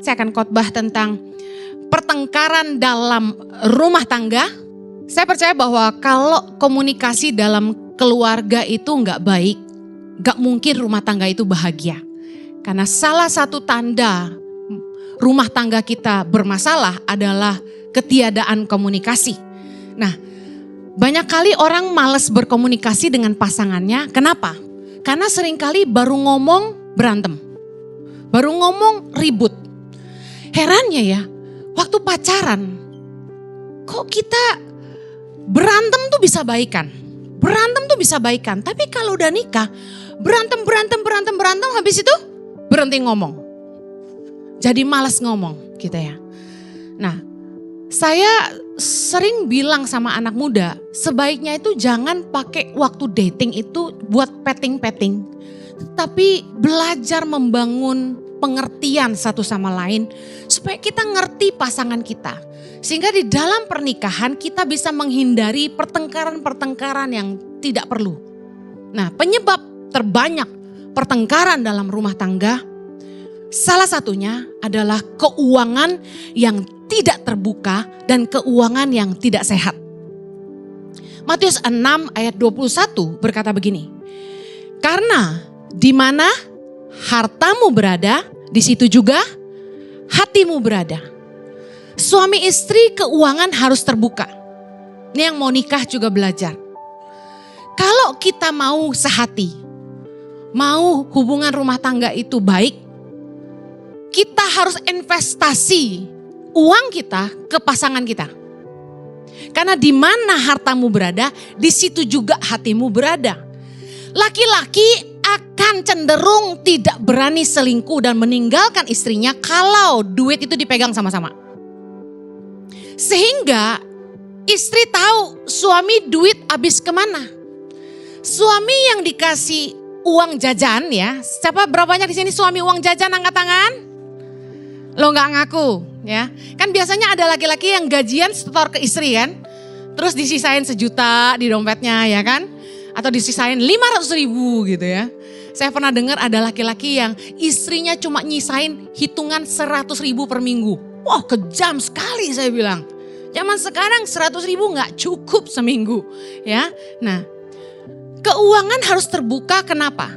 saya akan khotbah tentang pertengkaran dalam rumah tangga. Saya percaya bahwa kalau komunikasi dalam keluarga itu nggak baik, nggak mungkin rumah tangga itu bahagia. Karena salah satu tanda rumah tangga kita bermasalah adalah ketiadaan komunikasi. Nah, banyak kali orang malas berkomunikasi dengan pasangannya. Kenapa? Karena seringkali baru ngomong berantem. Baru ngomong ribut. Herannya ya, waktu pacaran, kok kita berantem tuh bisa baikan. Berantem tuh bisa baikan. Tapi kalau udah nikah, berantem, habis itu berhenti ngomong. Jadi malas ngomong gitu ya. Nah, saya sering bilang sama anak muda, sebaiknya itu jangan pakai waktu dating itu buat petting-petting. Tapi belajar membangun pengertian satu sama lain supaya kita ngerti pasangan kita. Sehingga di dalam pernikahan kita bisa menghindari pertengkaran-pertengkaran yang tidak perlu. Nah, penyebab terbanyak pertengkaran dalam rumah tangga, salah satunya adalah keuangan yang tidak terbuka dan keuangan yang tidak sehat. Matius 6 ayat 21 berkata begini, karena di mana hartamu berada, di situ juga hatimu berada. Suami istri keuangan harus terbuka. Ini yang mau nikah juga belajar. Kalau kita mau sehati, mau hubungan rumah tangga itu baik, kita harus investasi uang kita ke pasangan kita. Karena di mana hartamu berada, di situ juga hatimu berada. Laki-laki akan cenderung tidak berani selingkuh dan meninggalkan istrinya kalau duit itu dipegang sama-sama. Sehingga istri tahu suami duit habis kemana. Suami yang dikasih uang jajan ya, siapa berapa banyak di sini suami uang jajan angkat tangan? Lo nggak ngaku ya? Kan biasanya ada laki-laki yang gajian setor ke istri kan, terus disisain 1 juta di dompetnya ya kan? Atau disisain 500.000 gitu ya. Saya pernah dengar ada laki-laki yang istrinya cuma nyisain hitungan 100.000 per minggu. Wah, kejam sekali saya bilang. Zaman sekarang 100.000 gak cukup seminggu ya. Nah, keuangan harus terbuka, kenapa?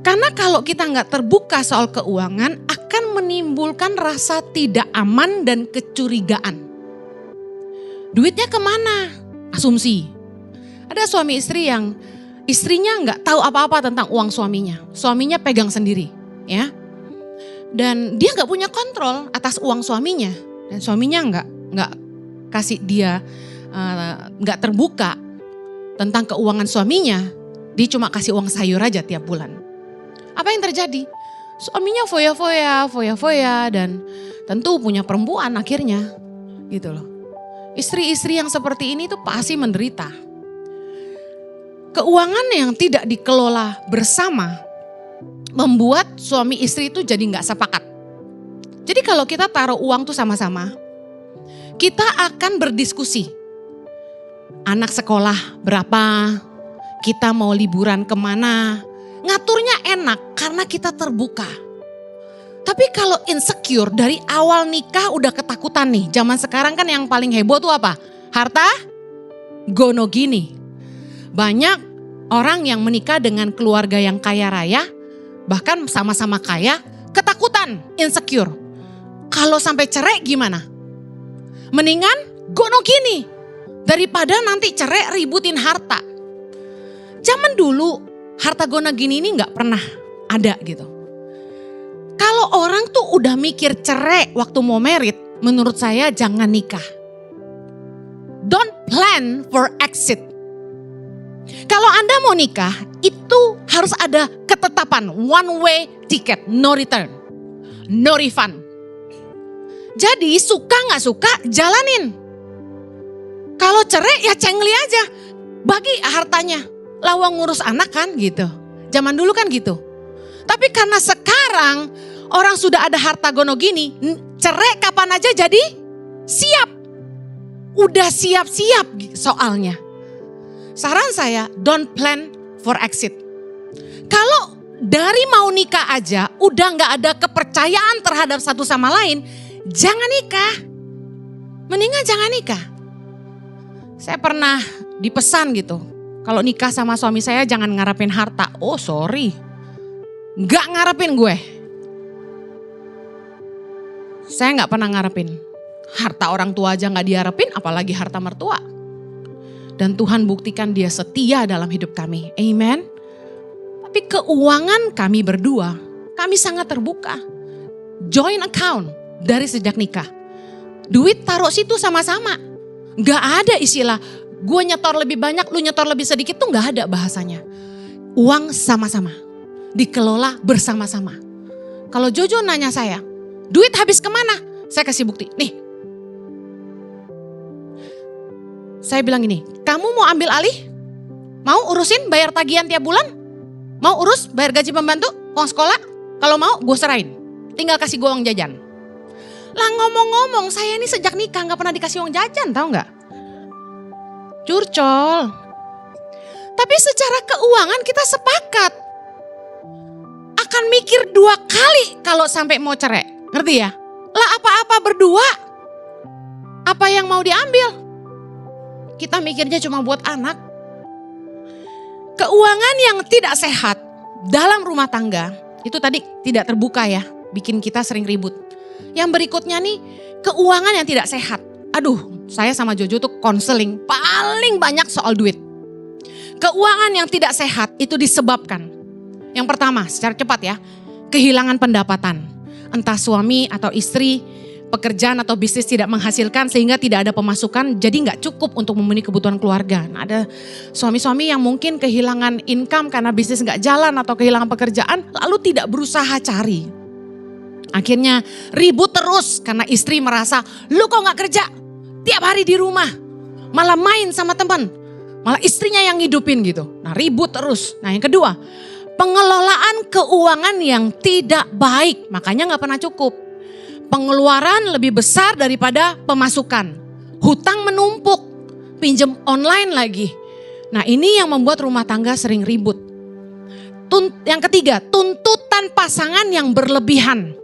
Karena kalau kita gak terbuka soal keuangan akan menimbulkan rasa tidak aman dan kecurigaan. Duitnya kemana? Asumsi. Ada suami istri yang istrinya gak tahu apa-apa tentang uang suaminya. Suaminya pegang sendiri ya. Dan dia gak punya kontrol atas uang suaminya. Dan suaminya nggak kasih dia, nggak terbuka tentang keuangan suaminya. Dia cuma kasih uang sayur aja tiap bulan. Apa yang terjadi? Suaminya foya-foya dan tentu punya perempuan akhirnya gitu loh. Istri-istri yang seperti ini tuh pasti menderita. Keuangan yang tidak dikelola bersama membuat suami istri itu jadi nggak sepakat. Jadi kalau kita taruh uang tuh sama-sama, kita akan berdiskusi. Anak sekolah berapa, kita mau liburan kemana, ngaturnya enak karena kita terbuka. Tapi kalau insecure dari awal nikah udah ketakutan nih. Zaman sekarang kan yang paling heboh tuh apa? Harta gono gini. Banyak orang yang menikah dengan keluarga yang kaya raya, bahkan sama-sama kaya, ketakutan, insecure. Kalau sampai cerai gimana? Mendingan gono gini daripada nanti cerai ributin harta. Zaman dulu harta gono gini ini gak pernah ada gitu. Kalau orang tuh udah mikir cerai waktu mau merit, menurut saya jangan nikah. Don't plan for exit. Kalau Anda mau nikah, itu harus ada ketetapan one way ticket, no return, no refund. Jadi suka gak suka jalanin. Kalau cerai ya cengli aja, bagi hartanya. Lawang ngurus anak kan gitu. Zaman dulu kan gitu. Tapi karena sekarang orang sudah ada harta gono gini, cerai kapan aja jadi siap. Udah siap-siap soalnya. Saran saya, don't plan for exit. Kalau dari mau nikah aja udah gak ada kepercayaan terhadap satu sama lain, jangan nikah. Mendingan jangan nikah. Saya pernah dipesan gitu, kalau nikah sama suami saya jangan ngarepin harta. Oh sorry, gak ngarepin gue. Saya gak pernah ngarepin. Harta orang tua aja gak diharapin, apalagi harta mertua. Dan Tuhan buktikan dia setia dalam hidup kami. Amen. Tapi keuangan kami berdua, kami sangat terbuka. Joint account dari sejak nikah. Duit taruh situ sama-sama. Gak ada istilah gue nyetor lebih banyak, lu nyetor lebih sedikit, tuh gak ada bahasanya. Uang sama-sama, dikelola bersama-sama. Kalau Jojo nanya saya, duit habis kemana? Saya kasih bukti, nih. Saya bilang gini, kamu mau ambil alih? Mau urusin bayar tagihan tiap bulan? Mau urus bayar gaji pembantu, uang sekolah? Kalau mau gue serahin, tinggal kasih gue uang jajan. Lah ngomong-ngomong, saya ini sejak nikah gak pernah dikasih uang jajan, tahu gak? Curcol. Tapi secara keuangan kita sepakat. Akan mikir 2 kali kalau sampai mau cerai. Ngerti ya? Lah apa-apa berdua. Apa yang mau diambil? Kita mikirnya cuma buat anak. Keuangan yang tidak sehat dalam rumah tangga, itu tadi tidak terbuka ya, bikin kita sering ribut. Yang berikutnya nih, keuangan yang tidak sehat. Aduh, saya sama Jojo tuh konseling paling banyak soal duit. Keuangan yang tidak sehat itu disebabkan, yang pertama secara cepat ya, kehilangan pendapatan. Entah suami atau istri, pekerjaan atau bisnis tidak menghasilkan sehingga tidak ada pemasukan, jadi gak cukup untuk memenuhi kebutuhan keluarga. Nah, ada suami-suami yang mungkin kehilangan income karena bisnis gak jalan atau kehilangan pekerjaan, lalu tidak berusaha cari. Akhirnya ribut terus karena istri merasa, lu kok gak kerja? Tiap hari di rumah, malah main sama teman, malah istrinya yang ngidupin gitu. Nah ribut terus. Nah yang kedua, pengelolaan keuangan yang tidak baik, makanya gak pernah cukup. Pengeluaran lebih besar daripada pemasukan. Hutang menumpuk, pinjam online lagi. Nah ini yang membuat rumah tangga sering ribut. Yang ketiga, tuntutan pasangan yang berlebihan.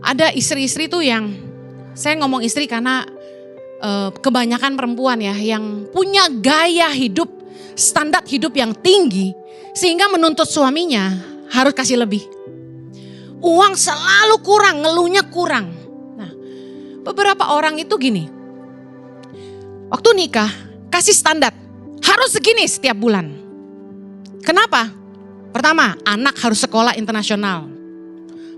Ada istri-istri tuh yang, saya ngomong istri karena kebanyakan perempuan ya, yang punya gaya hidup, standar hidup yang tinggi. Sehingga menuntut suaminya harus kasih lebih. Uang selalu kurang, ngeluhnya kurang. Nah, beberapa orang itu gini. Waktu nikah, kasih standar. Harus segini setiap bulan. Kenapa? Pertama, anak harus sekolah internasional.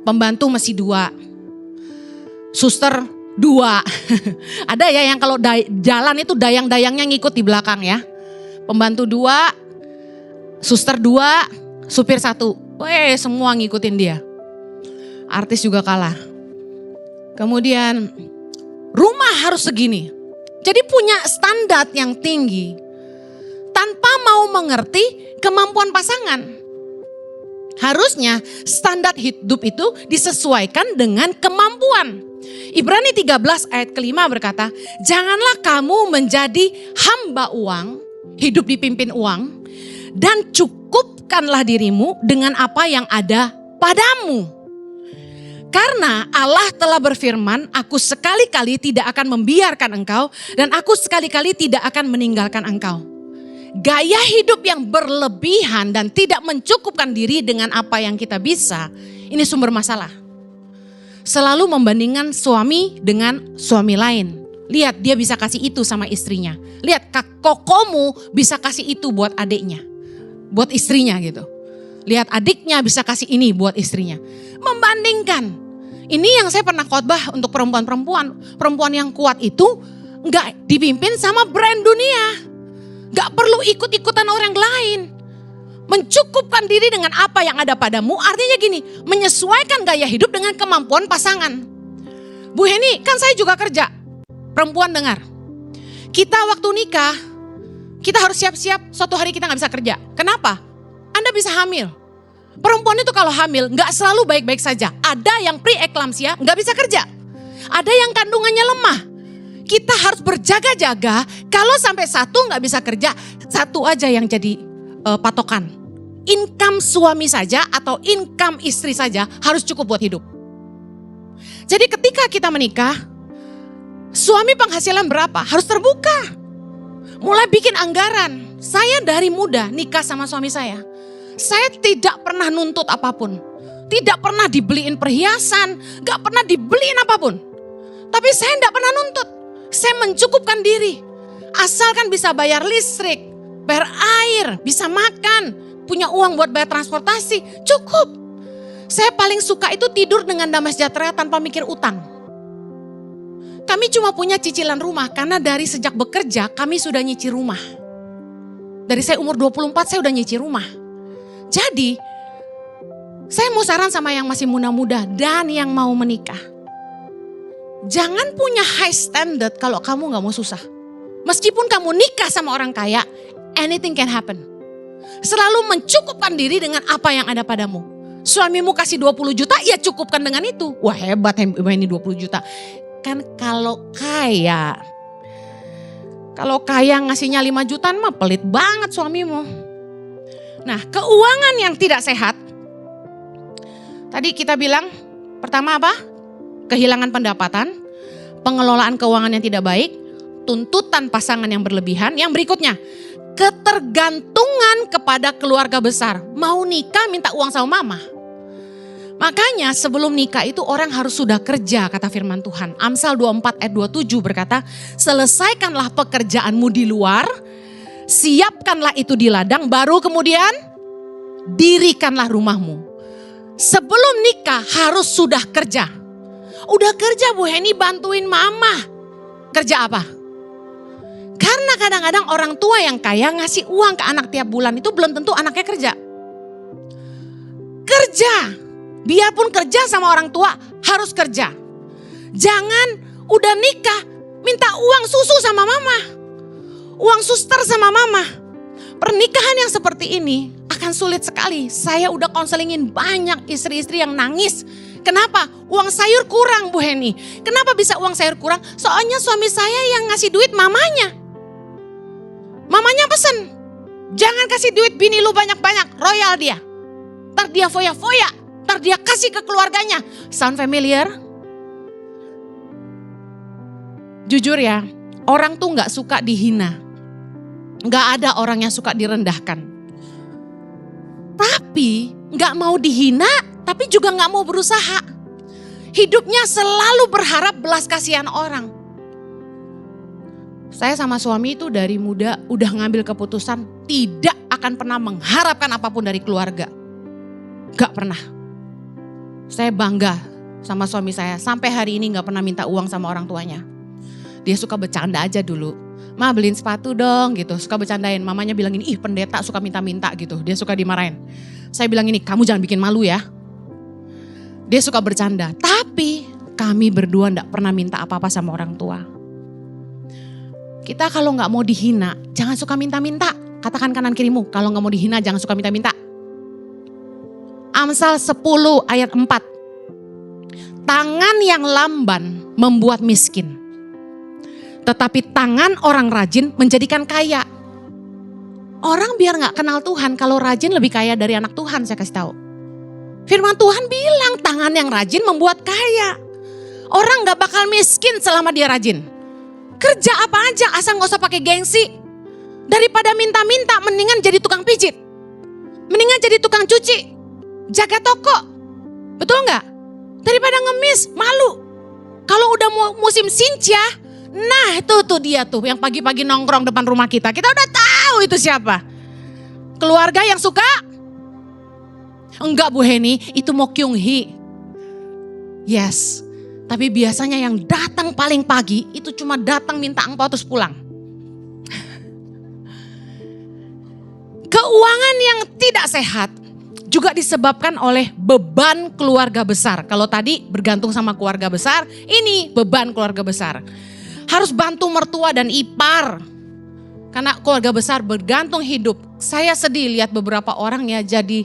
Pembantu mesti 2. Suster 2. Ada ya yang kalau jalan itu dayang-dayangnya ngikut di belakang ya. Pembantu 2, suster 2, supir 1. Weh, semua ngikutin dia. Artis juga kalah. Kemudian rumah harus segini. Jadi punya standar yang tinggi tanpa mau mengerti kemampuan pasangan. Harusnya standar hidup itu disesuaikan dengan kemampuan. Ibrani 13 ayat ke-5 berkata, janganlah kamu menjadi hamba uang, hidup dipimpin uang, dan cukupkanlah dirimu dengan apa yang ada padamu. Karena Allah telah berfirman, aku sekali-kali tidak akan membiarkan engkau dan aku sekali-kali tidak akan meninggalkan engkau. Gaya hidup yang berlebihan dan tidak mencukupkan diri dengan apa yang kita bisa, ini sumber masalah. Selalu membandingkan suami dengan suami lain. Lihat dia bisa kasih itu sama istrinya. Lihat kokomu bisa kasih itu buat adiknya, buat istrinya gitu. Lihat adiknya bisa kasih ini buat istrinya. Membandingkan. Ini yang saya pernah khotbah untuk perempuan-perempuan. Perempuan yang kuat itu gak dipimpin sama brand dunia. Gak perlu ikut-ikutan orang lain. Mencukupkan diri dengan apa yang ada padamu. Artinya gini, menyesuaikan gaya hidup dengan kemampuan pasangan. Bu Heni, kan saya juga kerja. Perempuan dengar. Kita waktu nikah, kita harus siap-siap suatu hari kita gak bisa kerja. Kenapa? Anda bisa hamil. Perempuan itu kalau hamil gak selalu baik-baik saja. Ada yang pre-eklamsia gak bisa kerja. Ada yang kandungannya lemah. Kita harus berjaga-jaga. Kalau sampai 1 gak bisa kerja, 1 aja yang jadi patokan. income suami saja atau income istri saja harus cukup buat hidup. Jadi ketika kita menikah, suami penghasilan berapa? Harus terbuka. Mulai bikin anggaran. Saya dari muda nikah sama suami saya tidak pernah nuntut apapun. Tidak pernah dibeliin perhiasan, gak pernah dibeliin apapun. Tapi saya gak pernah nuntut. Saya mencukupkan diri. Asalkan bisa bayar listrik, bayar air, bisa makan, punya uang buat bayar transportasi, cukup. Saya paling suka itu tidur dengan damai sejahtera tanpa mikir utang. Kami cuma punya cicilan rumah karena dari sejak bekerja kami sudah nyicil rumah. Dari saya umur 24 saya udah nyicil rumah. Jadi saya mau saran sama yang masih muda-muda dan yang mau menikah. Jangan punya high standard kalau kamu gak mau susah. Meskipun kamu nikah sama orang kaya, anything can happen. Selalu mencukupkan diri dengan apa yang ada padamu. Suamimu kasih 20 juta, ya cukupkan dengan itu. Wah hebat ini 20 juta. Kan kalau kaya ngasihnya 5 juta mah pelit banget suamimu. Nah, keuangan yang tidak sehat. Tadi kita bilang pertama apa? Kehilangan pendapatan, pengelolaan keuangan yang tidak baik, tuntutan pasangan yang berlebihan. Yang berikutnya, ketergantungan kepada keluarga besar. Mau nikah minta uang sama mama. Makanya sebelum nikah itu orang harus sudah kerja, kata firman Tuhan. Amsal 24 ayat 27 berkata, selesaikanlah pekerjaanmu di luar, siapkanlah itu di ladang, baru kemudian dirikanlah rumahmu. Sebelum nikah harus sudah kerja. Udah kerja Bu Heni bantuin mama. Kerja apa? Karena kadang-kadang orang tua yang kaya ngasih uang ke anak tiap bulan itu belum tentu anaknya kerja. Kerja. Biarpun kerja sama orang tua harus kerja. Jangan udah nikah minta uang susu sama mama. Uang suster sama mama. Pernikahan yang seperti ini akan sulit sekali. Saya udah konselingin banyak istri-istri yang nangis. Kenapa? Uang sayur kurang Bu Heni. Kenapa bisa uang sayur kurang? Soalnya suami saya yang ngasih duit mamanya. Mamanya pesen, jangan kasih duit bini lu banyak-banyak, royal dia. Ntar dia foya-foya, ntar dia kasih ke keluarganya. Sound familiar? Jujur ya, orang tuh gak suka dihina. Gak ada orang yang suka direndahkan. Tapi gak mau dihina, tapi juga gak mau berusaha. Hidupnya selalu berharap belas kasihan orang. Saya sama suami itu dari muda udah ngambil keputusan tidak akan pernah mengharapkan apapun dari keluarga. Gak pernah. Saya bangga sama suami saya. Sampai hari ini gak pernah minta uang sama orang tuanya. Dia suka bercanda aja dulu. Ma beliin sepatu dong gitu. Suka bercandain. Mamanya bilang ini, ih pendeta suka minta-minta gitu. Dia suka dimarahin. Saya bilang ini, kamu jangan bikin malu ya. Dia suka bercanda. Tapi kami berdua gak pernah minta apa-apa sama orang tua. Kita kalau gak mau dihina, jangan suka minta-minta. Katakan kanan kirimu, kalau gak mau dihina jangan suka minta-minta. Amsal 10 ayat 4. Tangan yang lamban membuat miskin. Tetapi tangan orang rajin menjadikan kaya. Orang biar gak kenal Tuhan, kalau rajin lebih kaya dari anak Tuhan, saya kasih tahu. Firman Tuhan bilang tangan yang rajin membuat kaya. Orang gak bakal miskin selama dia rajin. Kerja apa aja asal gak usah pakai gengsi. Daripada minta-minta mendingan jadi tukang pijit. Mendingan jadi tukang cuci. Jaga toko. Betul gak? Daripada ngemis, malu. Kalau udah musim sincah, nah itu tuh dia tuh yang pagi-pagi nongkrong depan rumah kita. Kita udah tahu itu siapa. Keluarga yang suka? Enggak Bu Heni, itu Mo Kyung Hee. Yes. Tapi biasanya yang datang paling pagi itu cuma datang minta angpau terus pulang. Keuangan yang tidak sehat juga disebabkan oleh beban keluarga besar. Kalau tadi bergantung sama keluarga besar, ini beban keluarga besar. Harus bantu mertua dan ipar. Karena keluarga besar bergantung hidup. Saya sedih lihat beberapa orang ya jadi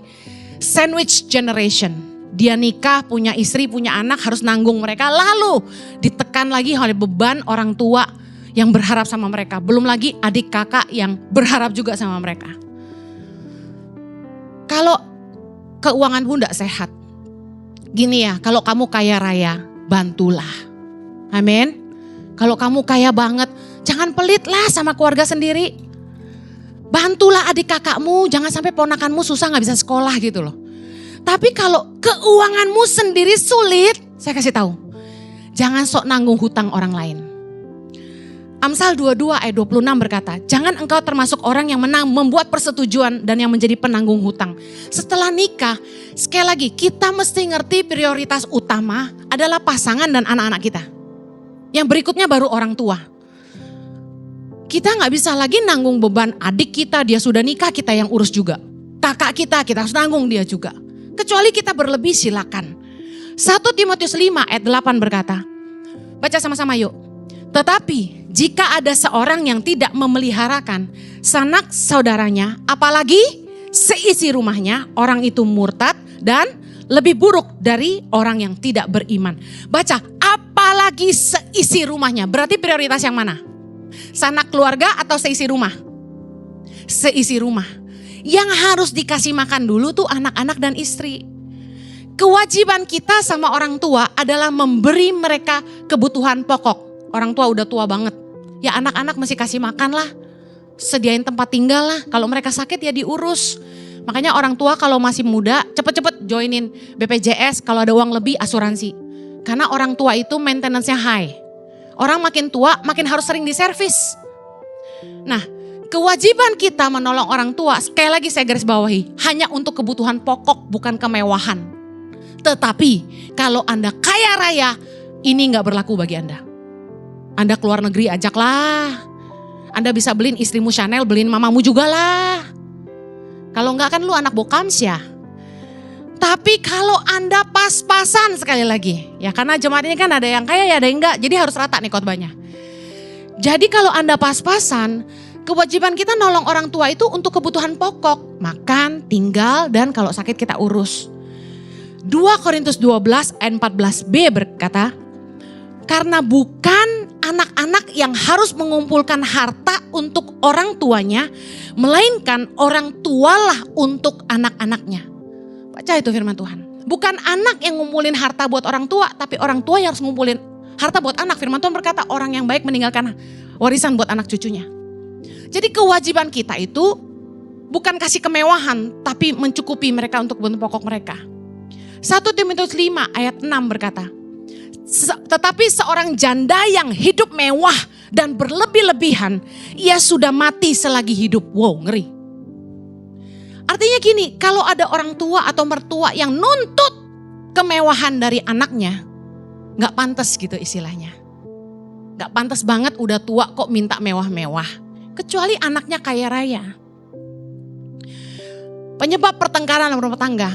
sandwich generation. Dia nikah, punya istri, punya anak, harus nanggung mereka. Lalu ditekan lagi oleh beban orang tua yang berharap sama mereka. Belum lagi adik kakak yang berharap juga sama mereka. Kalau keuanganmu tidak sehat, gini ya, kalau kamu kaya raya, bantulah. Amin. Kalau kamu kaya banget, jangan pelitlah sama keluarga sendiri. Bantulah adik kakakmu, jangan sampai ponakanmu susah gak bisa sekolah gitu loh. Tapi kalau keuanganmu sendiri sulit, saya kasih tahu, jangan sok nanggung hutang orang lain. Amsal 22 ayat 26 berkata, jangan engkau termasuk orang yang membuat persetujuan dan yang menjadi penanggung hutang. Setelah nikah, sekali lagi kita mesti ngerti prioritas utama adalah pasangan dan anak-anak kita. Yang berikutnya baru orang tua. Kita gak bisa lagi nanggung beban adik kita, dia sudah nikah, kita yang urus juga. Kakak kita harus nanggung dia juga. Kecuali kita berlebih silakan. 1 Timotius 5 ayat 8 berkata, baca sama-sama yuk. Tetapi jika ada seorang yang tidak memeliharakan sanak saudaranya, apalagi seisi rumahnya, orang itu murtad dan lebih buruk dari orang yang tidak beriman. Baca, apalagi seisi rumahnya. Berarti prioritas yang mana? Sanak keluarga atau seisi rumah? Seisi rumah. Yang harus dikasih makan dulu tuh anak-anak dan istri. Kewajiban kita sama orang tua adalah memberi mereka kebutuhan pokok. Orang tua udah tua banget. Ya anak-anak mesti kasih makan lah. Sediain tempat tinggal lah. Kalau mereka sakit ya diurus. Makanya orang tua kalau masih muda cepet-cepet joinin BPJS. Kalau ada uang lebih asuransi. Karena orang tua itu maintenance-nya high. Orang makin tua makin harus sering diservis. Nah, kewajiban kita menolong orang tua, sekali lagi saya garis bawahi, hanya untuk kebutuhan pokok bukan kemewahan. Tetapi kalau Anda kaya raya, ini gak berlaku bagi Anda. Anda keluar negeri ajaklah. Anda bisa beliin istrimu Chanel, beliin mamamu juga lah. Kalau enggak kan lu anak bokams ya. Tapi kalau Anda pas-pasan sekali lagi. Ya karena jemaat ini kan ada yang kaya ya ada yang enggak. Jadi harus rata nih khotbahnya. Jadi kalau Anda pas-pasan, kewajiban kita nolong orang tua itu untuk kebutuhan pokok. Makan, tinggal, dan kalau sakit kita urus. 2 Korintus 12 ayat 14b berkata, karena bukan anak-anak yang harus mengumpulkan harta untuk orang tuanya, melainkan orang tualah untuk anak-anaknya. Baca itu firman Tuhan. Bukan anak yang ngumpulin harta buat orang tua, tapi orang tua yang harus ngumpulin harta buat anak. Firman Tuhan berkata orang yang baik meninggalkan warisan buat anak cucunya. Jadi kewajiban kita itu bukan kasih kemewahan, tapi mencukupi mereka untuk kebutuhan pokok mereka. 1 Timotius 5 ayat 6 berkata, tetapi seorang janda yang hidup mewah dan berlebih-lebihan, ia sudah mati selagi hidup. Wow, ngeri. Artinya gini, kalau ada orang tua atau mertua yang nuntut kemewahan dari anaknya, gak pantas gitu istilahnya. Gak pantas banget udah tua kok minta mewah-mewah. Kecuali anaknya kaya raya. Penyebab pertengkaran dalam rumah tangga.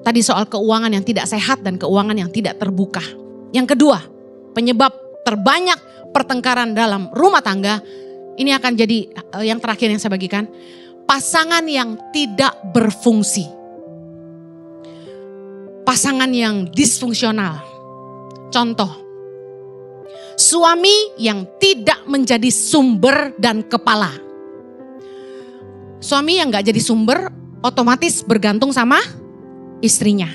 Tadi soal keuangan yang tidak sehat dan keuangan yang tidak terbuka. Yang kedua, penyebab terbanyak pertengkaran dalam rumah tangga. Ini akan jadi yang terakhir yang saya bagikan. Pasangan yang tidak berfungsi. Pasangan yang disfungsional. Contoh, suami yang tidak menjadi sumber dan kepala. Suami yang gak jadi sumber otomatis bergantung sama istrinya.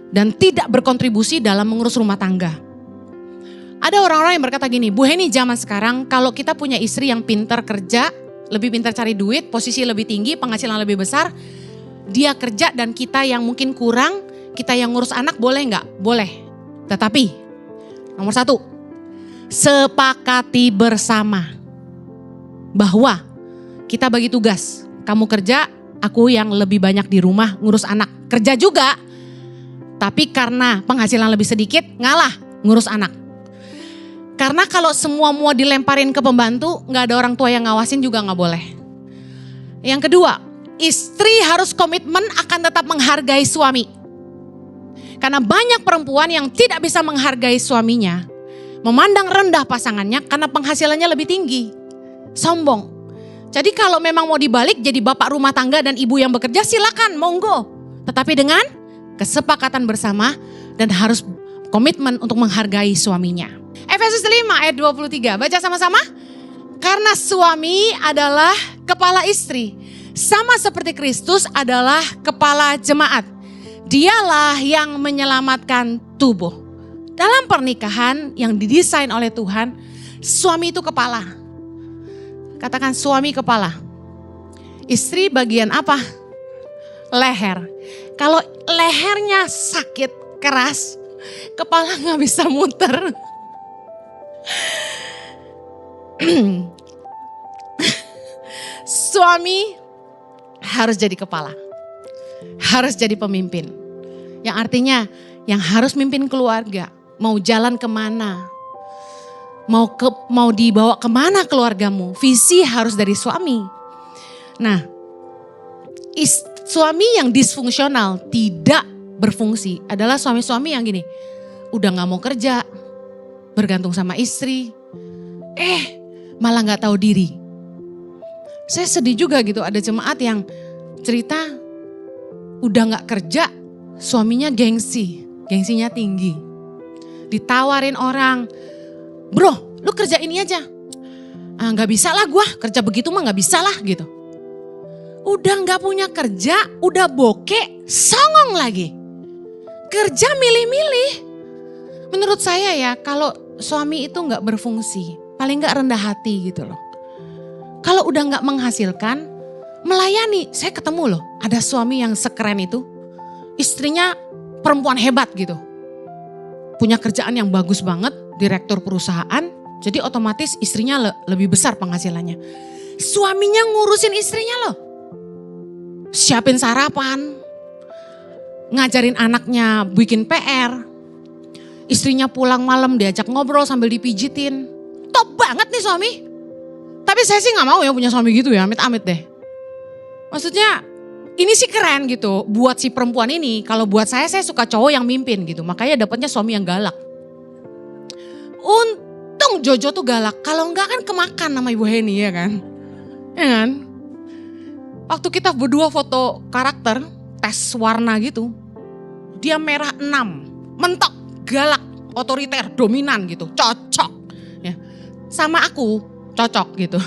Dan tidak berkontribusi dalam mengurus rumah tangga. Ada orang-orang yang berkata gini, Bu Heni zaman sekarang kalau kita punya istri yang pintar kerja, lebih pintar cari duit, posisi lebih tinggi, penghasilan lebih besar, dia kerja dan kita yang mungkin kurang, kita yang ngurus anak boleh gak? Boleh. Tetapi nomor 1, sepakati bersama bahwa kita bagi tugas. Kamu kerja, aku yang lebih banyak di rumah ngurus anak. Kerja juga, tapi karena penghasilan lebih sedikit ngalah ngurus anak. Karena kalau semua mau dilemparin ke pembantu, gak ada orang tua yang ngawasin juga gak boleh. Yang kedua, istri harus komitmen akan tetap menghargai suami. Karena banyak perempuan yang tidak bisa menghargai suaminya, memandang rendah pasangannya karena penghasilannya lebih tinggi. Sombong. Jadi kalau memang mau dibalik jadi bapak rumah tangga dan ibu yang bekerja silakan, monggo. Tetapi dengan kesepakatan bersama dan harus komitmen untuk menghargai suaminya. Efesus 5 ayat 23, baca sama-sama. Karena suami adalah kepala istri, Sama seperti Kristus adalah kepala jemaat. Dialah yang menyelamatkan tubuh. Dalam pernikahan yang didesain oleh Tuhan, suami itu kepala. Katakan suami kepala. Istri bagian apa? Leher. Kalau lehernya sakit, keras, kepala gak bisa muter. Suami harus jadi kepala. Harus jadi pemimpin. Yang artinya yang harus mimpin keluarga. Mau jalan kemana. Mau dibawa kemana keluargamu. Visi harus dari suami. Nah, suami yang disfungsional, tidak berfungsi adalah suami-suami yang gini. Udah gak mau kerja, bergantung sama istri. Malah gak tahu diri. Saya sedih juga gitu, ada jemaat yang cerita udah gak kerja, suaminya gengsinya tinggi. Ditawarin orang, bro lu kerja ini aja. Gak bisa lah gue, kerja begitu mah gak bisa lah gitu. Udah gak punya kerja, udah bokeh, songong lagi. Kerja milih-milih. Menurut saya ya, kalau suami itu gak berfungsi, paling gak rendah hati gitu loh. Kalau udah gak menghasilkan, melayani. Saya ketemu loh, ada suami yang sekeren itu. Istrinya perempuan hebat gitu. Punya kerjaan yang bagus banget, direktur perusahaan. Jadi otomatis istrinya lebih besar penghasilannya. Suaminya ngurusin istrinya loh. Siapin sarapan, ngajarin anaknya bikin PR, istrinya pulang malam diajak ngobrol sambil dipijitin. Top banget nih suami. Tapi saya sih gak mau ya punya suami gitu ya, amit-amit deh. Maksudnya ini sih keren gitu buat si perempuan ini. Kalau buat saya suka cowok yang mimpin gitu, makanya dapatnya suami yang galak. Untung Jojo tuh galak, kalau enggak kan kemakan sama Ibu Heni ya kan. Ya kan? Waktu kita berdua foto karakter, tes warna gitu, dia merah 6, mentok, galak, otoriter, dominan gitu, cocok. Ya. Sama aku cocok gitu,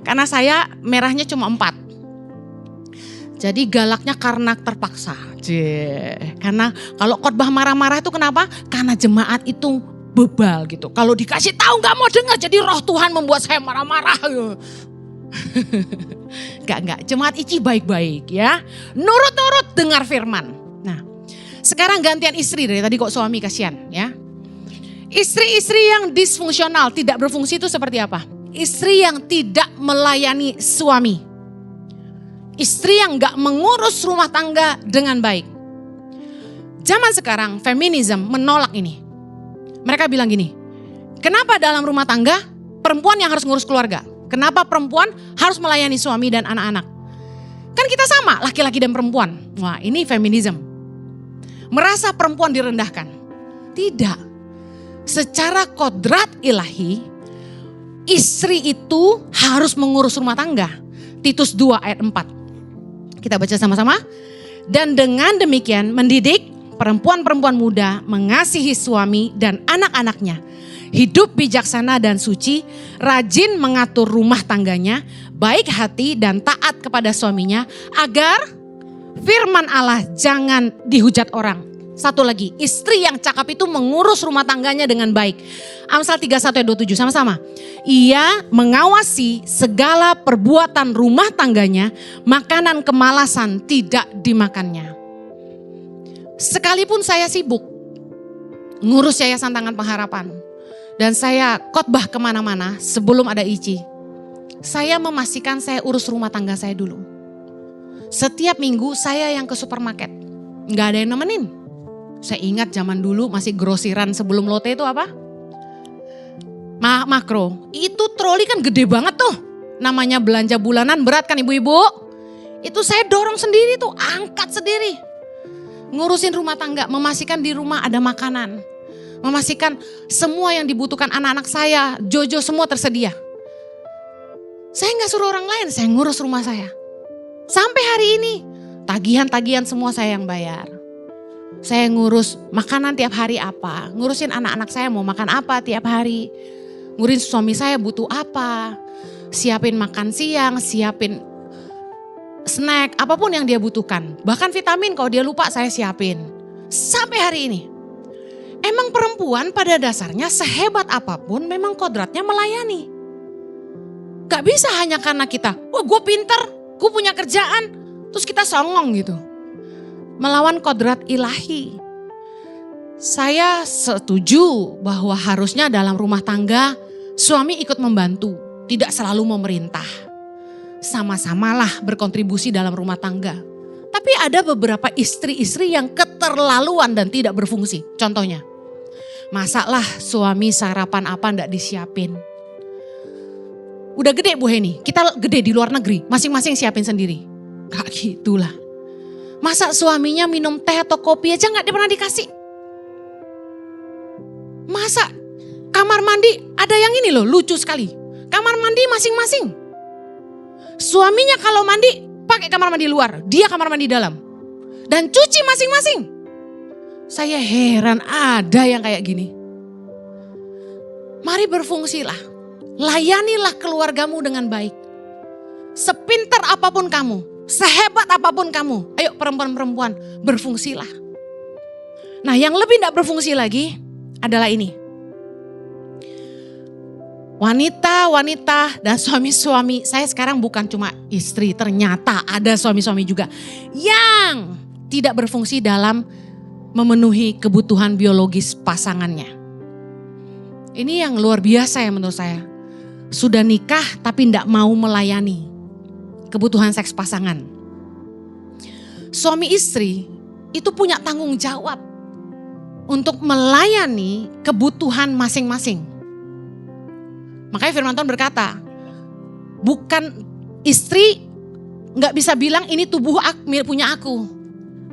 karena saya merahnya cuma 4. Jadi galaknya karena terpaksa. Karena kalau khotbah marah-marah itu kenapa? Karena jemaat itu bebal gitu. Kalau dikasih tahu gak mau dengar, jadi roh Tuhan membuat saya marah-marah. Enggak, jemaat Ici baik-baik ya. Nurut-nurut dengar firman. Nah, sekarang gantian istri, dari tadi kok suami kasihan ya. Istri-istri yang disfungsional, tidak berfungsi itu seperti apa? Istri yang tidak melayani suami. Istri yang gak mengurus rumah tangga dengan baik. Zaman sekarang feminisme menolak ini. Mereka bilang gini, kenapa dalam rumah tangga perempuan yang harus ngurus keluarga? Kenapa perempuan harus melayani suami dan anak-anak? Kan kita sama, laki-laki dan perempuan. Wah, ini feminisme. Merasa perempuan direndahkan. Tidak. Secara kodrat ilahi, istri itu harus mengurus rumah tangga. Titus 2 ayat 4. Kita baca sama-sama. Dan dengan demikian mendidik perempuan-perempuan muda mengasihi suami dan anak-anaknya. Hidup bijaksana dan suci, rajin mengatur rumah tangganya, baik hati dan taat kepada suaminya, agar firman Allah jangan dihujat orang. Satu lagi, istri yang cakap itu mengurus rumah tangganya dengan baik. Amsal 31 ayat 27 sama-sama. Ia mengawasi segala perbuatan rumah tangganya, makanan kemalasan tidak dimakannya. Sekalipun saya sibuk ngurus Yayasan Tangan Pengharapan, dan saya khotbah kemana-mana sebelum ada Ici, saya memastikan saya urus rumah tangga saya dulu. Setiap minggu saya yang ke supermarket, gak ada yang nemenin. Saya ingat zaman dulu masih grosiran sebelum Lotte itu apa? Makro. Itu troli kan gede banget tuh. Namanya belanja bulanan, berat kan ibu-ibu? Itu saya dorong sendiri tuh, angkat sendiri. Ngurusin rumah tangga, memastikan di rumah ada makanan. Memastikan semua yang dibutuhkan anak-anak saya, Jojo semua tersedia. Saya gak suruh orang lain, saya ngurus rumah saya. Sampai hari ini, tagihan-tagihan semua saya yang bayar. Saya ngurus makanan tiap hari apa, ngurusin anak-anak saya mau makan apa tiap hari. Ngurusin suami saya butuh apa, siapin makan siang, siapin snack, apapun yang dia butuhkan. Bahkan vitamin kalau dia lupa saya siapin. Sampai hari ini. Emang perempuan pada dasarnya sehebat apapun memang kodratnya melayani. Gak bisa hanya karena kita, wah gue pinter, gue punya kerjaan, terus kita songong gitu. Melawan kodrat ilahi. Saya setuju bahwa harusnya dalam rumah tangga suami ikut membantu, tidak selalu memerintah. Sama-samalah berkontribusi dalam rumah tangga. Tapi ada beberapa istri-istri yang keterlaluan dan tidak berfungsi. Contohnya, masalah suami sarapan apa ndak disiapin. Udah gede Bu Heni, kita gede di luar negeri, masing-masing siapin sendiri. Gak gitulah. Masa suaminya minum teh atau kopi aja gak pernah dikasih. Masa kamar mandi ada yang ini loh, lucu sekali. Kamar mandi masing-masing. Suaminya kalau mandi pakai kamar mandi luar, dia kamar mandi dalam. Dan cuci masing-masing. Saya heran ada yang kayak gini. Mari berfungsilah. Layanilah keluargamu dengan baik. Sepintar apapun kamu, sehebat apapun kamu. Ayo perempuan-perempuan berfungsilah. Nah yang lebih tidak berfungsi lagi adalah ini. Wanita-wanita dan suami-suami, saya sekarang bukan cuma istri, ternyata ada suami-suami juga yang tidak berfungsi dalam memenuhi kebutuhan biologis pasangannya. Ini yang luar biasa ya menurut saya. Sudah nikah tapi tidak mau melayani kebutuhan seks pasangan. Suami istri itu punya tanggung jawab untuk melayani kebutuhan masing-masing. Makanya firman Tuhan berkata, bukan istri nggak bisa bilang ini tubuh punya aku.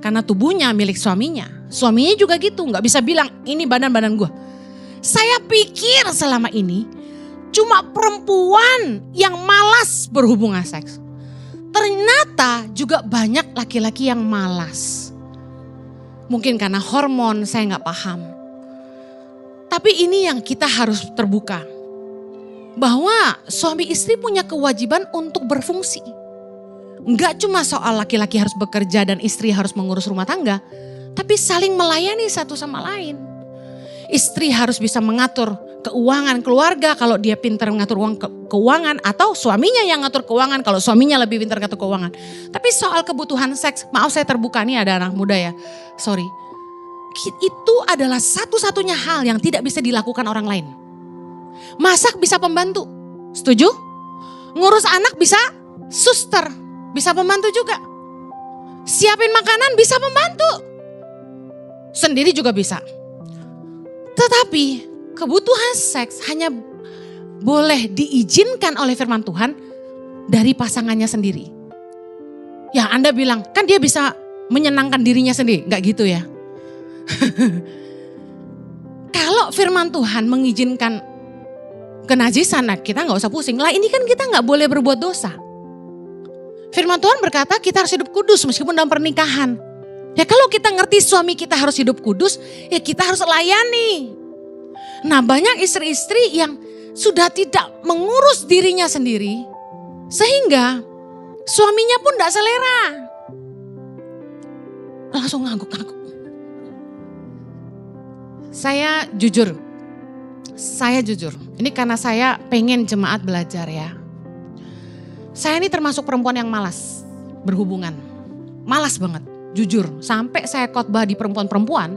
Karena tubuhnya milik suaminya. Suaminya juga gitu, nggak bisa bilang ini badan-badan gue. Saya pikir selama ini cuma perempuan yang malas berhubungan seks. Ternyata juga banyak laki-laki yang malas. Mungkin karena hormon, saya nggak paham. Tapi ini yang kita harus terbuka. Bahwa suami istri punya kewajiban untuk berfungsi. Enggak cuma soal laki-laki harus bekerja dan istri harus mengurus rumah tangga. Tapi saling melayani satu sama lain. Istri harus bisa mengatur keuangan keluarga kalau dia pintar mengatur keuangan. Atau suaminya yang ngatur keuangan kalau suaminya lebih pintar ngatur keuangan. Tapi soal kebutuhan seks, maaf saya terbuka nih ada anak muda ya. Sorry. Itu adalah satu-satunya hal yang tidak bisa dilakukan orang lain. Masak bisa pembantu, setuju? Ngurus anak bisa suster, bisa pembantu juga. Siapin makanan bisa pembantu. Sendiri juga bisa. Tetapi kebutuhan seks hanya boleh diizinkan oleh firman Tuhan dari pasangannya sendiri. Ya Anda bilang, kan dia bisa menyenangkan dirinya sendiri. Enggak gitu ya. Kalau firman Tuhan mengizinkan kenajisan, nah kita gak usah pusing. Lah ini kan kita gak boleh berbuat dosa. Firman Tuhan berkata kita harus hidup kudus meskipun dalam pernikahan. Ya kalau kita ngerti suami kita harus hidup kudus, ya kita harus layani. Nah banyak istri-istri yang sudah tidak mengurus dirinya sendiri, sehingga suaminya pun tidak selera. Langsung ngangguk-ngangguk. Saya jujur, ini karena saya pengen jemaat belajar ya. Saya ini termasuk perempuan yang malas berhubungan, malas banget. Jujur, sampai saya khotbah di perempuan-perempuan,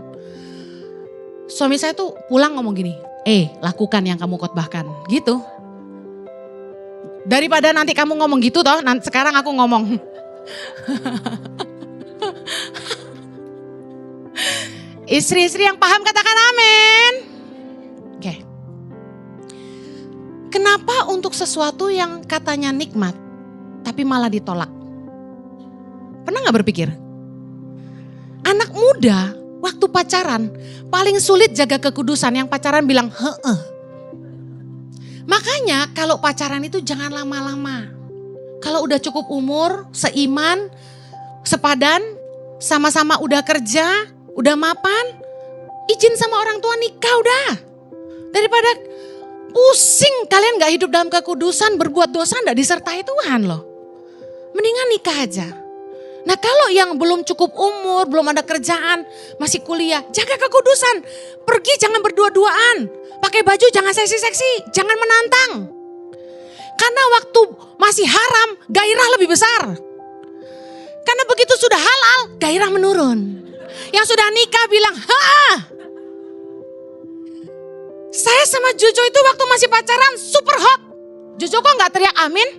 suami saya tuh pulang ngomong gini, lakukan yang kamu khotbahkan, gitu. Daripada nanti kamu ngomong gitu toh, sekarang aku ngomong. Istri-istri yang paham katakan amin. Oke. Kenapa untuk sesuatu yang katanya nikmat, tapi malah ditolak? Pernah gak berpikir? Anak muda waktu pacaran paling sulit jaga kekudusan, yang pacaran bilang heeh. Makanya kalau pacaran itu jangan lama-lama. Kalau udah cukup umur, seiman, sepadan, sama-sama udah kerja, udah mapan, izin sama orang tua nikah udah. Daripada pusing kalian gak hidup dalam kekudusan, berbuat dosa gak disertai Tuhan loh. Mendingan nikah aja. Nah kalau yang belum cukup umur, belum ada kerjaan, masih kuliah, jaga kekudusan. Pergi jangan berdua-duaan. Pakai baju jangan seksi-seksi, jangan menantang. Karena waktu masih haram, gairah lebih besar. Karena begitu sudah halal, gairah menurun. Yang sudah nikah bilang, saya sama Jojo itu waktu masih pacaran super hot. Jojo kok gak teriak amin?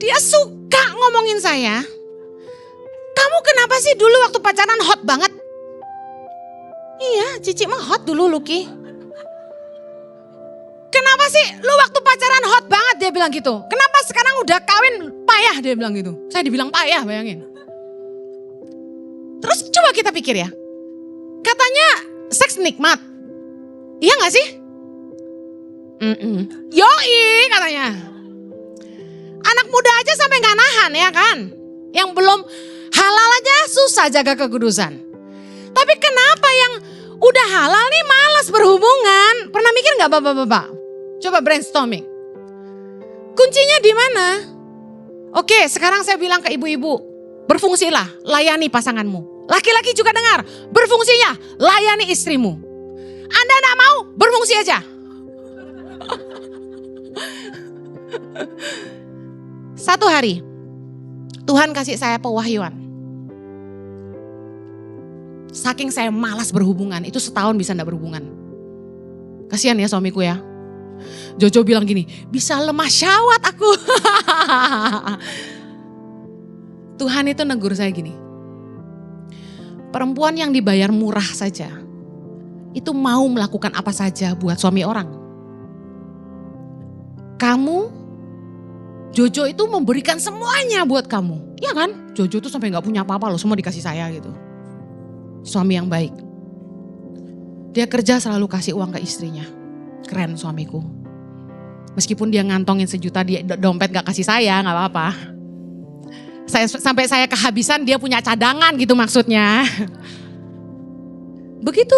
Dia suka ngomongin saya. Kamu kenapa sih dulu waktu pacaran hot banget? Iya, Cici mah hot dulu Lucky. Kenapa sih lu waktu pacaran hot banget, dia bilang gitu. Kenapa sekarang udah kawin payah, dia bilang gitu. Saya dibilang payah, bayangin. Terus coba kita pikir ya. Katanya seks nikmat. Iya gak sih? Yoi katanya. Anak muda aja sampai gak nahan ya kan. Yang belum halal aja susah jaga kekudusan. Tapi kenapa yang udah halal nih malas berhubungan? Pernah mikir gak bapak-bapak? Coba brainstorming. Kuncinya di mana? Oke, sekarang saya bilang ke ibu-ibu, berfungsilah, layani pasanganmu. Laki-laki juga dengar, berfungsinya, layani istrimu. Anda gak mau, berfungsi aja. Satu hari, Tuhan kasih saya pewahyuan. Saking saya malas berhubungan, itu setahun bisa gak berhubungan. Kasihan ya suamiku ya. Jojo bilang gini, bisa lemah syahwat aku. Tuhan itu negur saya gini. Perempuan yang dibayar murah saja, itu mau melakukan apa saja buat suami orang. Kamu, Jojo itu memberikan semuanya buat kamu. Iya kan? Jojo tuh sampai gak punya apa-apa loh, semua dikasih saya gitu. Suami yang baik. Dia kerja selalu kasih uang ke istrinya. Keren suamiku. Meskipun dia ngantongin sejuta, dia dompet gak kasih saya, gak apa-apa. Sampai saya kehabisan, dia punya cadangan gitu maksudnya. Begitu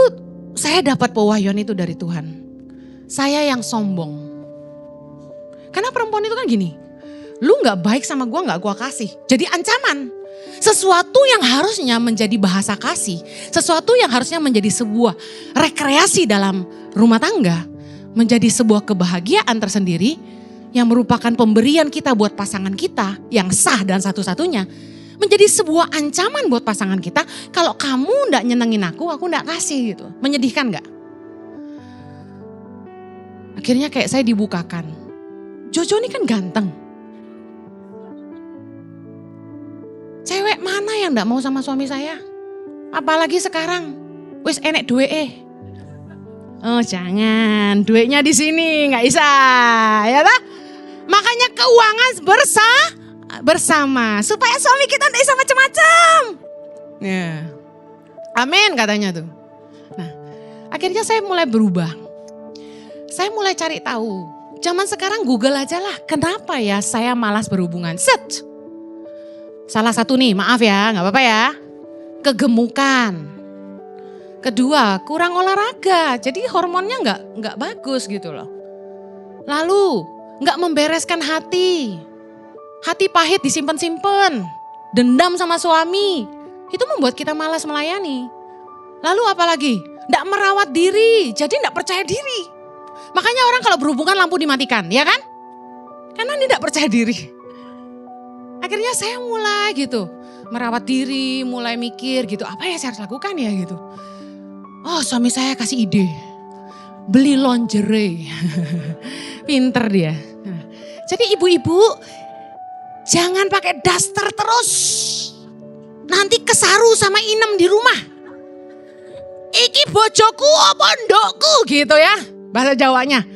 saya dapat pewahyuan itu dari Tuhan. Saya yang sombong. Karena perempuan itu kan gini, lu gak baik sama gue gak gue kasih. Jadi ancaman. Sesuatu yang harusnya menjadi bahasa kasih, sesuatu yang harusnya menjadi sebuah rekreasi dalam rumah tangga, menjadi sebuah kebahagiaan tersendiri yang merupakan pemberian kita buat pasangan kita yang sah dan satu-satunya, menjadi sebuah ancaman buat pasangan kita. Kalau kamu ndak nyenengin aku ndak kasih gitu. Menyedihkan nggak? Akhirnya kayak saya dibukakan. Jojo ini kan ganteng. Cewek mana yang ndak mau sama suami saya? Apalagi sekarang, wis enek duwe. Oh jangan, duitnya di sini nggak bisa, ya tak? Makanya keuangan bersama supaya suami kita nggak bisa macam-macam. Ya, amin katanya tuh. Nah, akhirnya saya mulai berubah. Saya mulai cari tahu. Zaman sekarang Google aja lah. Kenapa ya saya malas berhubungan? Set. Salah satu nih, maaf ya, nggak apa-apa ya. Kegemukan. Kedua, kurang olahraga, jadi hormonnya nggak bagus gitu loh. Lalu, nggak membereskan hati. Hati pahit disimpan-simpan, dendam sama suami. Itu membuat kita malas melayani. Lalu apalagi? Nggak merawat diri, jadi nggak percaya diri. Makanya orang kalau berhubungan lampu dimatikan, ya kan? Karena dia nggak percaya diri. Akhirnya saya mulai gitu, merawat diri, mulai mikir gitu, apa ya saya harus lakukan ya gitu. Oh suami saya kasih ide, beli lingerie, pinter dia. Jadi ibu-ibu jangan pakai daster terus, nanti kesaru sama inem di rumah. Iki bojoku apa ndokku gitu ya, bahasa Jawanya.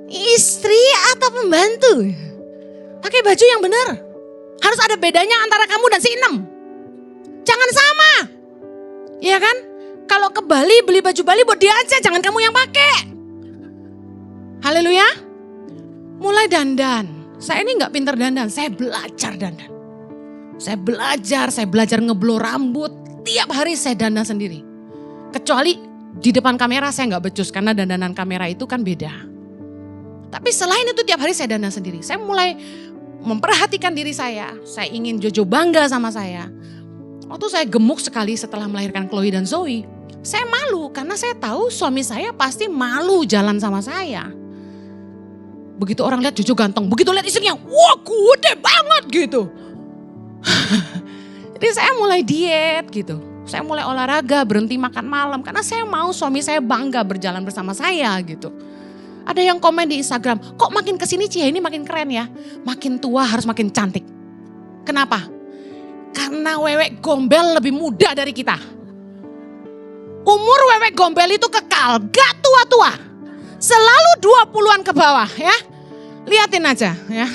Istri atau pembantu, pakai baju yang benar. Harus ada bedanya antara kamu dan si inem. Jangan sama, iya kan? Kalau ke Bali beli baju Bali buat dia aja, jangan kamu yang pakai. Haleluya. Mulai dandan. Saya ini nggak pinter dandan, saya belajar dandan. Saya belajar ngeblow rambut. Tiap hari saya dandan sendiri. Kecuali di depan kamera saya nggak becus karena dandanan kamera itu kan beda. Tapi selain itu tiap hari saya dandan sendiri. Saya mulai memperhatikan diri saya. Saya ingin Jojo bangga sama saya. Waktu saya gemuk sekali setelah melahirkan Chloe dan Zoe. Saya malu karena saya tahu suami saya pasti malu jalan sama saya. Begitu orang lihat Jojo ganteng, begitu lihat istrinya, wah gede banget gitu. Jadi saya mulai diet gitu. Saya mulai olahraga, berhenti makan malam. Karena saya mau suami saya bangga berjalan bersama saya gitu. Ada yang komen di Instagram, kok makin kesini Cia ini makin keren ya. Makin tua harus makin cantik. Kenapa? Karena Wewek Gombel lebih muda dari kita. Umur Wewek Gombel itu kekal, gak tua-tua. Selalu 20-an ke bawah ya. Liatin aja ya.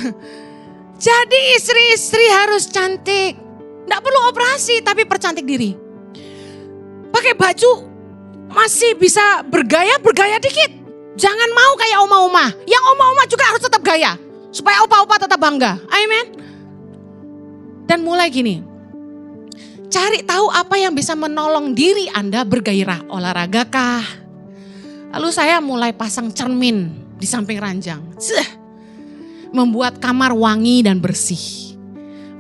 Jadi istri-istri harus cantik. Gak perlu operasi tapi percantik diri. Pakai baju masih bisa bergaya dikit. Jangan mau kayak oma-oma. Yang oma-oma juga harus tetap gaya. Supaya opa-opa tetap bangga. Amin. Dan mulai gini. Cari tahu apa yang bisa menolong diri Anda bergairah. Olahraga kah? Lalu saya mulai pasang cermin di samping ranjang. Membuat kamar wangi dan bersih.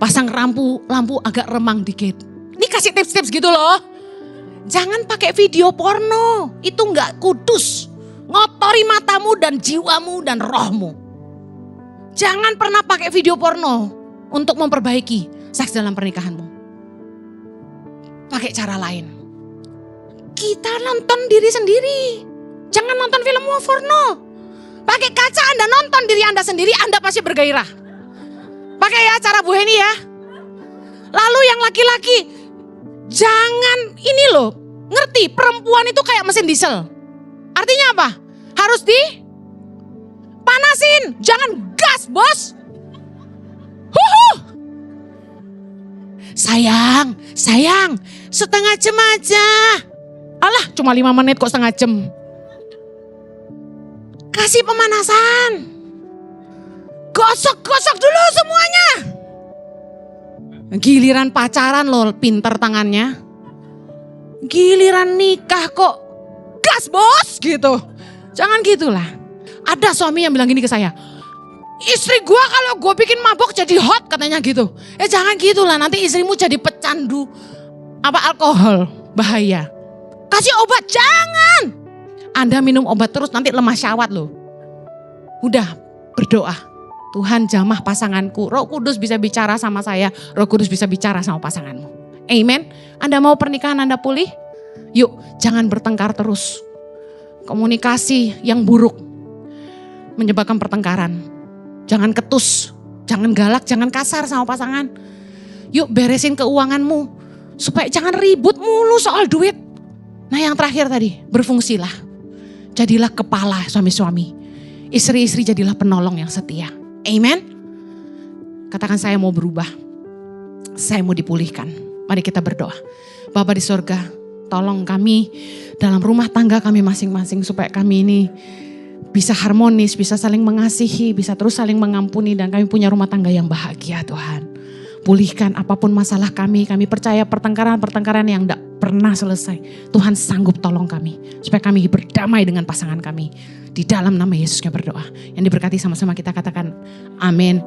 Pasang lampu agak remang dikit. Ini kasih tips-tips gitu loh. Jangan pakai video porno. Itu gak kudus. Ngotori matamu dan jiwamu dan rohmu. Jangan pernah pakai video porno untuk memperbaiki seks dalam pernikahanmu. Pakai cara lain. Kita nonton diri sendiri. Jangan nonton film porno. Pakai kaca Anda nonton diri Anda sendiri, Anda pasti bergairah. Pakai ya cara Bu Heni ya. Lalu yang laki-laki, jangan ini loh, ngerti perempuan itu kayak mesin diesel. Artinya apa? Harus dipanasin, jangan gas bos. Sayang, setengah jam aja. Alah cuma 5 menit kok setengah jam. Kasih pemanasan. Gosok dulu semuanya. Giliran pacaran loh pinter tangannya. Giliran nikah kok gas bos gitu. Jangan gitulah. Ada suami yang bilang gini ke saya. Istri gue kalau gue bikin mabok jadi hot katanya gitu. Jangan gitulah, nanti istrimu jadi pecandu alkohol, bahaya. Kasih obat, jangan. Anda minum obat terus nanti lemah syahwat loh. Udah berdoa. Tuhan jamah pasanganku, Roh Kudus bisa bicara sama saya, Roh Kudus bisa bicara sama pasanganmu. Amen. Anda mau pernikahan Anda pulih? Yuk jangan bertengkar terus. Komunikasi yang buruk menyebabkan pertengkaran. Jangan ketus, jangan galak, jangan kasar sama pasangan. Yuk beresin keuanganmu supaya jangan ribut mulu soal duit. Nah yang terakhir tadi, berfungsilah. Jadilah kepala suami-suami. Istri-istri jadilah penolong yang setia. Amen. Katakan saya mau berubah. Saya mau dipulihkan. Mari kita berdoa. Bapa di sorga, tolong kami dalam rumah tangga kami masing-masing supaya kami ini bisa harmonis, bisa saling mengasihi, bisa terus saling mengampuni dan kami punya rumah tangga yang bahagia Tuhan. Pulihkan apapun masalah kami percaya pertengkaran-pertengkaran yang tidak pernah selesai. Tuhan sanggup tolong kami supaya kami berdamai dengan pasangan kami. Di dalam nama Yesus kami berdoa. Yang diberkati sama-sama kita katakan amin.